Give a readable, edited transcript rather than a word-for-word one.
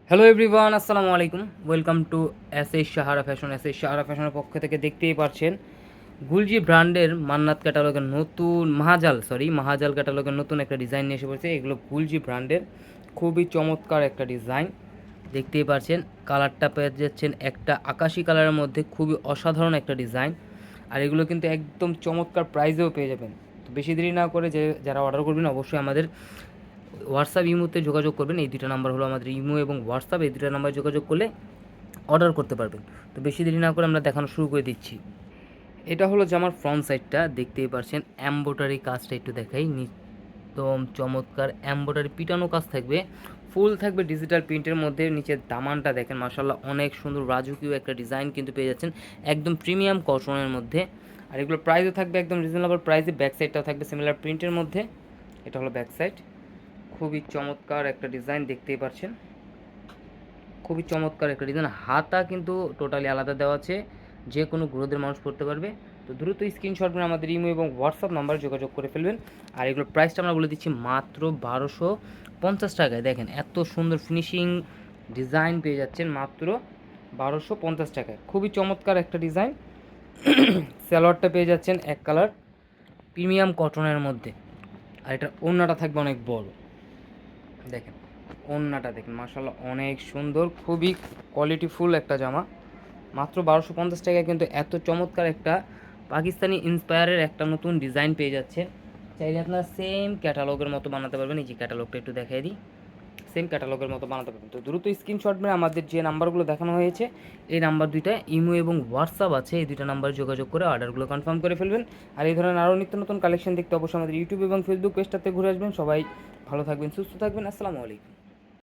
Hello everyone, আসসালামু আলাইকুম। Welcome to Sahara fashion. Sahara ফ্যাশনের পক্ষ থেকে দেখতেই পাচ্ছেন গুলজি ব্র্যান্ডের মান্নাত ক্যাটালগের নতুন মাহাজাল ক্যাটালগের নতুন একটা ডিজাইন নিয়ে এসে পড়েছে। এগুলো গুলজি ব্র্যান্ডের খুবই চমৎকার একটা ডিজাইন দেখতেই পাচ্ছেন। কালারটা পেয়ে যাচ্ছেন একটা আকাশি কালারের মধ্যে, খুবই অসাধারণ একটা ডিজাইন। আর এগুলো কিন্তু একদম চমৎকার প্রাইসেও পেয়ে যাবেন। তো বেশি দেরি না করে যারা অর্ডার করবেন অবশ্যই আমাদের হোয়াটসঅ্যাপ ইমোতে যোগাযোগ করবেন। এই দুটো নাম্বার হলো আমাদের ইমো এবং হোয়াটসঅ্যাপ, এই দুটো নাম্বারে যোগাযোগ করলে অর্ডার করতে পারবেন। তো বেশি দেরি না করে আমরা দেখানো শুরু করে দিচ্ছি। এটা হলো যে আমার ফ্রন্ট সাইডটা দেখতেই পাচ্ছেন, এমব্রয়ডারি কাজটা একটু দেখাই। একদম চমৎকার এমব্রয়ডারি পিটানো কাজ থাকবে, ফুল থাকবে ডিজিটাল প্রিন্টের মধ্যে। নিচের দামানটা দেখেন, মাশাআল্লাহ অনেক সুন্দর রাজকীয় একটা ডিজাইন কিন্তু পেয়ে যাচ্ছেন একদম প্রিমিয়াম কটনের মধ্যে। আর এগুলো প্রাইসও থাকবে একদম রিজনেবল প্রাইসে। ব্যাক সাইডটাও থাকবে সিমিলার প্রিন্টের মধ্যে। এটা হলো ব্যাক সাইড, খুবই চমৎকার একটা ডিজাইন দেখতেই পাচ্ছেন, খুবই চমৎকার একটা ডিজাইন। হাতা কিন্তু টোটালি আলাদা দেওয়া আছে, যে কোনো গ্রোদের মানুষ পড়তে পারবে। তো দ্রুত স্ক্রিনশট নিয়ে আমাদের ইমো এবং হোয়াটসঅ্যাপ নাম্বারে যোগাযোগ করে ফেলবেন। আর এগুলোর প্রাইসটা আমরা বলে দিচ্ছি মাত্র 1250 টাকায়। দেখেন এত সুন্দর ফিনিশিং ডিজাইন পেয়ে যাচ্ছেন মাত্র 1250 টাকায়, খুবই চমৎকার একটা ডিজাইন। সালোয়ারটা পেয়ে যাচ্ছেন এক কালার প্রিমিয়াম কটনের মধ্যে। আর এটা ওড়নাটা থাকবে অনেক বড়, দেখেন ওড়নাটা দেখেন, মাশাআল্লাহ অনেক সুন্দর, খুবই কোয়ালিটিফুল একটা জামা। মাত্র 1250 টাকায় কিন্তু এত চমৎকার একটা পাকিস্তানি ইন্সপায়ারের একটা নতুন ডিজাইন পেয়ে যাচ্ছে। চাইলে আপনারা সেম ক্যাটালগের মতো বানাতে পারবেন। এই যে ক্যাটালগটা একটু দেখাই দিই, সেম ক্যাটালগের মতো বানাতে পারবেন। তো দ্রুত স্ক্রিনশট মেরে আমাদের যে নাম্বারগুলো দেখানো হয়েছে এই নাম্বার দুইটা ইমো এবং হোয়াটসঅ্যাপ আছে, এই দুইটা নাম্বারে যোগাযোগ করে অর্ডারগুলো কনফার্ম করে ফেলবেন। আর এই ধরনের আরও নিত্য নতুন কালেকশন দেখতে অবশ্যই আমাদের ইউটিউব এবং ফেসবুক পেজটাতে ঘুরে আসবেন। সবাই ভালো থাকবেন, সুস্থ থাকবেন, আসসালামু আলাইকুম।